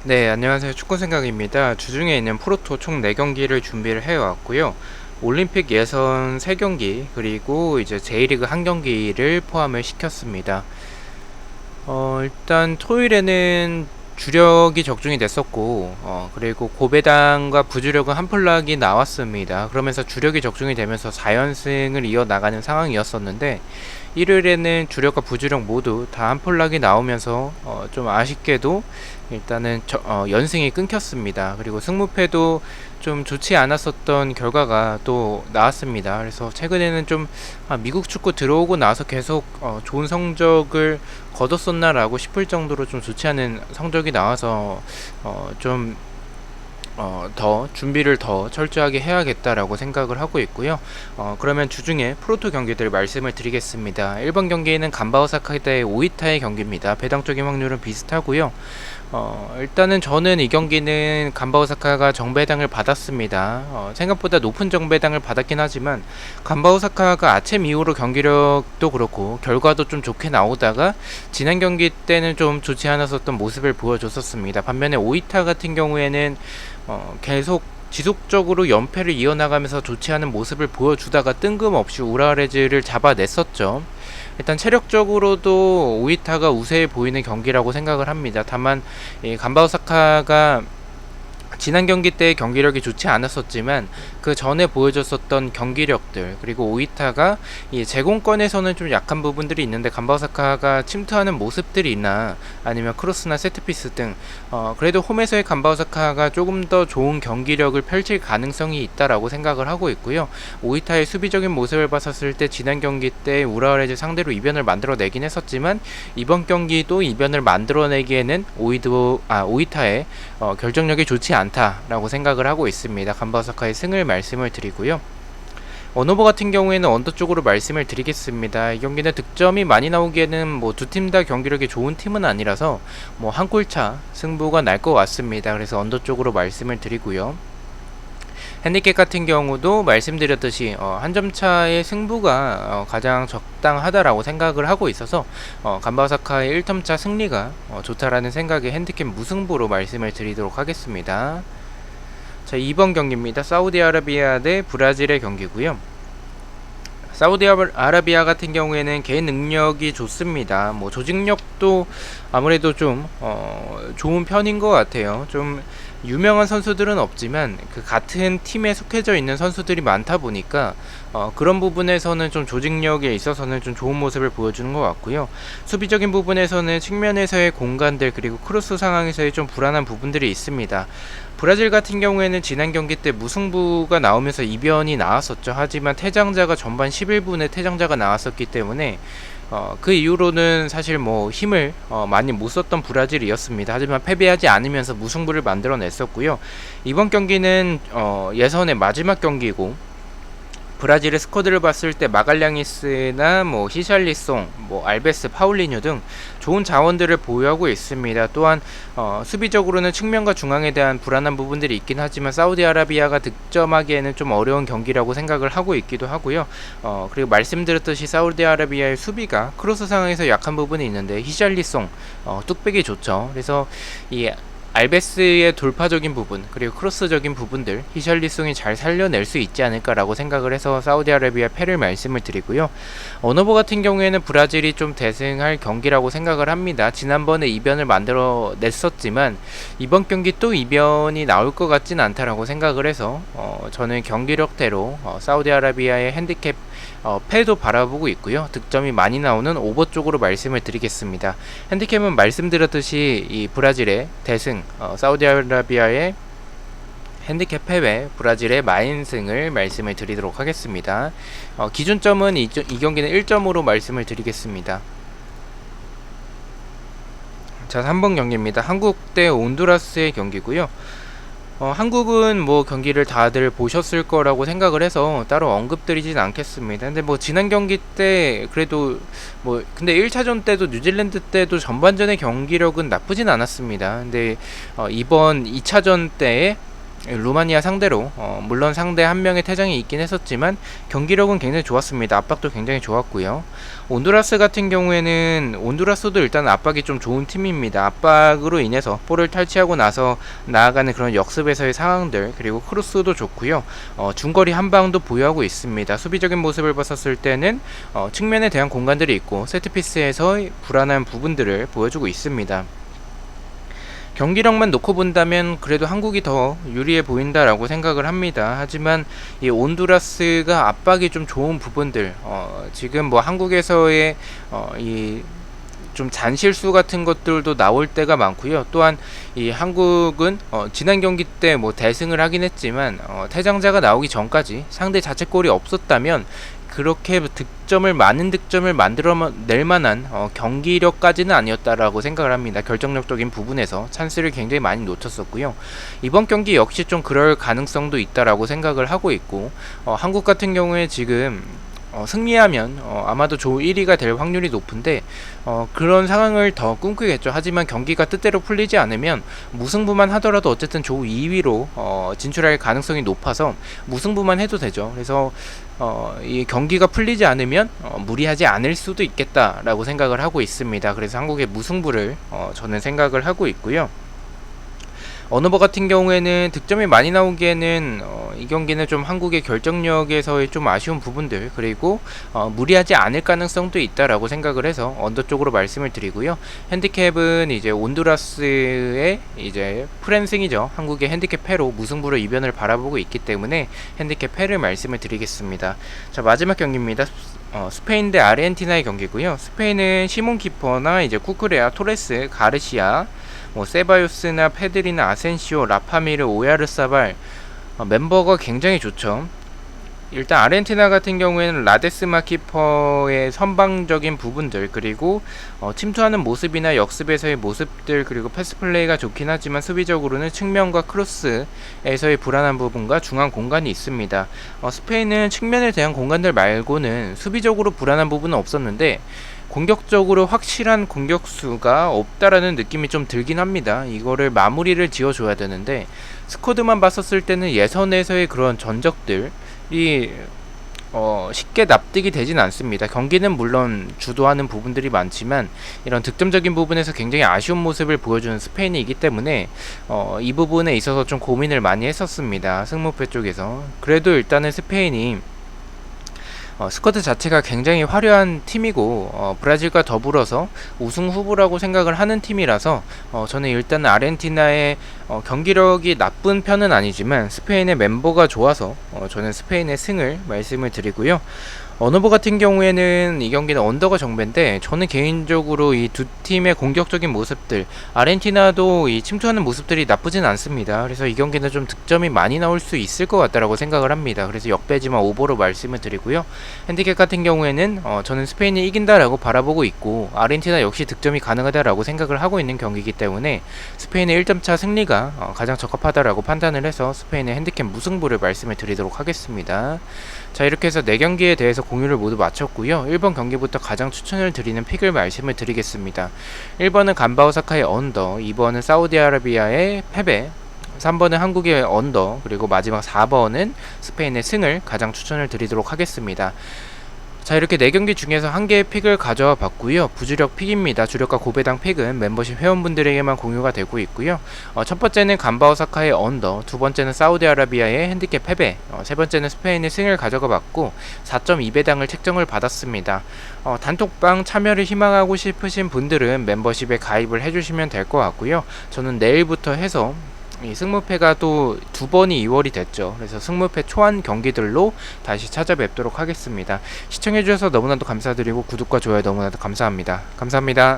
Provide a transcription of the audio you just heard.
네, 안녕하세요. 축구생각입니다. 주중에 있는 프로토 총 4경기를 준비를 해왔고요. 올림픽 예선 3경기, 그리고 이제 J리그 1경기를 포함을 시켰습니다. 일단 토요일에는 주력이 적중이 됐었고, 그리고 고배당과 부주력은 한 플락이 나왔습니다. 그러면서 주력이 적중이 되면서 4연승을 이어나가는 상황이었었는데, 일요일에는 주력과 부주력 모두 다 한 폴락이 나오면서 좀 아쉽게도 일단은 연승이 끊겼습니다. 그리고 승무패도 좀 좋지 않았었던 결과가 또 나왔습니다. 그래서 최근에는 좀 미국 축구 들어오고 나서 계속 좋은 성적을 거뒀었나라고 싶을 정도로 좀 좋지 않은 성적이 나와서 좀 더 준비를 더 철저하게 해야겠다라고 생각을 하고 있고요. 그러면 주중에 프로토 경기들 말씀을 드리겠습니다. 1번 경기는 간바오사카 대 오이타의 경기입니다. 배당적인 확률은 비슷하고요. 일단은 저는 이 경기는 간바오사카가 정배당을 받았습니다. 생각보다 높은 정배당을 받았긴 하지만 간바오사카가 아침 이후로 경기력도 그렇고 결과도 좀 좋게 나오다가 지난 경기 때는 좀 좋지 않았었던 모습을 보여줬었습니다. 반면에 오이타 같은 경우에는 계속 지속적으로 연패를 이어나가면서 좋지 않은 모습을 보여주다가 뜬금없이 우라레즈를 잡아냈었죠. 일단 체력적으로도 오이타가 우세해 보이는 경기라고 생각을 합니다. 다만 간바오사카가 지난 경기 때 경기력이 좋지 않았었지만 그 전에 보여줬었던 경기력들, 그리고 오이타가 이 제공권에서는 좀 약한 부분들이 있는데 간바오사카가 침투하는 모습들이 있나, 아니면 크로스나 세트피스 등 그래도 홈에서의 간바오사카가 조금 더 좋은 경기력을 펼칠 가능성이 있다라고 생각을 하고 있고요. 오이타의 수비적인 모습을 봤었을 때 지난 경기 때 우라와레즈 상대로 이변을 만들어내긴 했었지만 이번 경기도 이변을 만들어내기에는 오이타의 결정력이 좋지 않다라고 생각을 하고 있습니다. 간바오사카의 승을 말씀을 드리고요. 언어버 같은 경우에는 언더 쪽으로 말씀을 드리겠습니다. 이 경기는 득점이 많이 나오기에는 뭐 두 팀 다 경기력이 좋은 팀은 아니라서 뭐 한 골차 승부가 날 것 같습니다. 그래서 언더 쪽으로 말씀을 드리고요. 핸디캡 같은 경우도 말씀드렸듯이 한 점 차의 승부가 가장 적당하다라고 생각을 하고 있어서 간바오사카의 1점 차 승리가 좋다라는 생각에 핸디캡 무승부로 말씀을 드리도록 하겠습니다. 자, 2번 경기입니다. 사우디아라비아 대 브라질의 경기고요. 사우디아라비아 같은 경우에는 개인 능력이 좋습니다. 뭐 조직력도 아무래도 좀 좋은 편인 것 같아요. 좀 유명한 선수들은 없지만 그 같은 팀에 속해져 있는 선수들이 많다 보니까 그런 부분에서는 좀 조직력에 있어서는 좀 좋은 모습을 보여주는 것 같고요. 수비적인 부분에서는 측면에서의 공간들, 그리고 크로스 상황에서의 좀 불안한 부분들이 있습니다. 브라질 같은 경우에는 지난 경기 때 무승부가 나오면서 이변이 나왔었죠. 하지만 퇴장자가 전반 11분에 퇴장자가 나왔었기 때문에 그 이후로는 사실 뭐 힘을 많이 못 썼던 브라질이었습니다. 하지만 패배하지 않으면서 무승부를 만들어냈었고요. 이번 경기는 예선의 마지막 경기고, 브라질의 스쿼드를 봤을 때 마갈량이스나 뭐 히샬리송, 뭐 알베스, 파울리뉴 등 좋은 자원들을 보유하고 있습니다. 또한 수비적으로는 측면과 중앙에 대한 불안한 부분들이 있긴 하지만 사우디아라비아가 득점하기에는 좀 어려운 경기라고 생각을 하고 있기도 하고요. 그리고 말씀드렸듯이 사우디아라비아의 수비가 크로스 상황에서 약한 부분이 있는데 히샬리송 뚝배기 좋죠. 그래서 이 알베스의 돌파적인 부분, 그리고 크로스적인 부분들 히샬리송이 잘 살려낼 수 있지 않을까라고 생각을 해서 사우디아라비아 패를 말씀을 드리고요. 언어버 같은 경우에는 브라질이 좀 대승할 경기라고 생각을 합니다. 지난번에 이변을 만들어냈었지만 이번 경기 또 이변이 나올 것 같진 않다라고 생각을 해서 저는 경기력대로 사우디아라비아의 핸디캡 패도 바라보고 있고요. 득점이 많이 나오는 오버 쪽으로 말씀을 드리겠습니다. 핸디캡은 말씀드렸듯이 이 브라질의 대승, 사우디아라비아의 핸디캡 패배, 브라질의 마인승을 말씀을 드리도록 하겠습니다. 기준점은 이 경기는 1점으로 말씀을 드리겠습니다. 자, 3번 경기입니다. 한국 대 온두라스의 경기고요. 한국은 뭐 경기를 다들 보셨을 거라고 생각을 해서 따로 언급드리진 않겠습니다. 근데 뭐 지난 경기 때 그래도 뭐 근데 1차전 때도 뉴질랜드 때도 전반전의 경기력은 나쁘진 않았습니다. 근데 이번 2차전 때에 루마니아 상대로 물론 상대 한 명의 퇴장이 있긴 했었지만 경기력은 굉장히 좋았습니다. 압박도 굉장히 좋았고요. 온두라스 같은 경우에는 온두라스도 일단 압박이 좀 좋은 팀입니다. 압박으로 인해서 볼을 탈취하고 나서 나아가는 그런 역습에서의 상황들, 그리고 크로스도 좋고요. 중거리 한 방도 보유하고 있습니다. 수비적인 모습을 봤었을 때는 측면에 대한 공간들이 있고 세트피스에서 불안한 부분들을 보여주고 있습니다. 경기력만 놓고 본다면 그래도 한국이 더 유리해 보인다라고 생각을 합니다. 하지만 이 온두라스가 압박이 좀 좋은 부분들, 지금 뭐 한국에서의 이 좀 잔실수 같은 것들도 나올 때가 많고요. 또한 이 한국은 지난 경기 때 뭐 대승을 하긴 했지만 퇴장자가 나오기 전까지 상대 자책골이 없었다면 그렇게 많은 득점을 만들어낼 만한 경기력까지는 아니었다라고 생각을 합니다. 결정력적인 부분에서 찬스를 굉장히 많이 놓쳤었고요. 이번 경기 역시 좀 그럴 가능성도 있다라고 생각을 하고 있고, 한국 같은 경우에 지금 승리하면 아마도 조 1위가 될 확률이 높은데 그런 상황을 더 꿈꾸겠죠. 하지만 경기가 뜻대로 풀리지 않으면 무승부만 하더라도 어쨌든 조 2위로 진출할 가능성이 높아서 무승부만 해도 되죠. 그래서 이 경기가 풀리지 않으면 무리하지 않을 수도 있겠다라고 생각을 하고 있습니다. 그래서 한국의 무승부를 저는 생각을 하고 있고요. 언어버 같은 경우에는 득점이 많이 나오기에는 이 경기는 좀 한국의 결정력에서의 좀 아쉬운 부분들, 그리고 무리하지 않을 가능성도 있다라고 생각을 해서 언더 쪽으로 말씀을 드리고요. 핸디캡은 이제 온두라스의 이제 프랜승이죠. 한국의 핸디캡 패로 무승부로 이변을 바라보고 있기 때문에 핸디캡 패를 말씀을 드리겠습니다. 자, 마지막 경기입니다. 스페인 대 아르헨티나의 경기고요. 스페인은 시몬 키퍼나 이제 쿠쿠레아, 토레스, 가르시아, 뭐 세바요스나 페드리나 아센시오, 라파미르, 오야르사발, 멤버가 굉장히 좋죠. 일단 아르헨티나 같은 경우에는 라데스마 키퍼의 선방적인 부분들, 그리고 침투하는 모습이나 역습에서의 모습들, 그리고 패스 플레이가 좋긴 하지만 수비적으로는 측면과 크로스에서의 불안한 부분과 중앙 공간이 있습니다. 스페인은 측면에 대한 공간들 말고는 수비적으로 불안한 부분은 없었는데 공격적으로 확실한 공격수가 없다라는 느낌이 좀 들긴 합니다. 이거를 마무리를 지어줘야 되는데 스쿼드만 봤었을 때는 예선에서의 그런 전적들이 쉽게 납득이 되진 않습니다. 경기는 물론 주도하는 부분들이 많지만 이런 득점적인 부분에서 굉장히 아쉬운 모습을 보여주는 스페인이기 때문에 이 부분에 있어서 좀 고민을 많이 했었습니다. 승무패 쪽에서. 그래도 일단은 스페인이 스쿼드 자체가 굉장히 화려한 팀이고 브라질과 더불어서 우승 후보라고 생각을 하는 팀이라서 저는 일단 아르헨티나의 경기력이 나쁜 편은 아니지만 스페인의 멤버가 좋아서 저는 스페인의 승을 말씀을 드리고요. 언어버 같은 경우에는 이 경기는 언더가 정배인데 저는 개인적으로 이 두 팀의 공격적인 모습들, 아르헨티나도 이 침투하는 모습들이 나쁘진 않습니다. 그래서 이 경기는 좀 득점이 많이 나올 수 있을 것 같다라고 생각을 합니다. 그래서 역배지만 오버로 말씀을 드리고요. 핸디캡 같은 경우에는 저는 스페인이 이긴다라고 바라보고 있고 아르헨티나 역시 득점이 가능하다라고 생각을 하고 있는 경기이기 때문에 스페인의 1점차 승리가 가장 적합하다라고 판단을 해서 스페인의 핸디캡 무승부를 말씀을 드리도록 하겠습니다. 자, 이렇게 해서 4경기에 대해서 공유를 모두 마쳤고요. 1번 경기부터 가장 추천을 드리는 픽을 말씀을 드리겠습니다. 1번은 간바오사카의 언더, 2번은 사우디아라비아의 패배, 3번은 한국의 언더, 그리고 마지막 4번은 스페인의 승을 가장 추천을 드리도록 하겠습니다. 자, 이렇게 4경기 중에서 한 개의 픽을 가져와 봤고요. 부주력 픽입니다. 주력과 고배당 픽은 멤버십 회원분들에게만 공유가 되고 있고요. 첫 번째는 간바오사카의 언더, 두 번째는 사우디아라비아의 핸디캡 패배, 세 번째는 스페인의 승을 가져가 봤고 4.2배당을 책정을 받았습니다. 단톡방 참여를 희망하고 싶으신 분들은 멤버십에 가입을 해주시면 될 것 같고요. 저는 내일부터 해서 이 승무패가 또 2번이 2월이 됐죠. 그래서 승무패 초안 경기들로 다시 찾아뵙도록 하겠습니다. 시청해주셔서 너무나도 감사드리고 구독과 좋아요 너무나도 감사합니다. 감사합니다.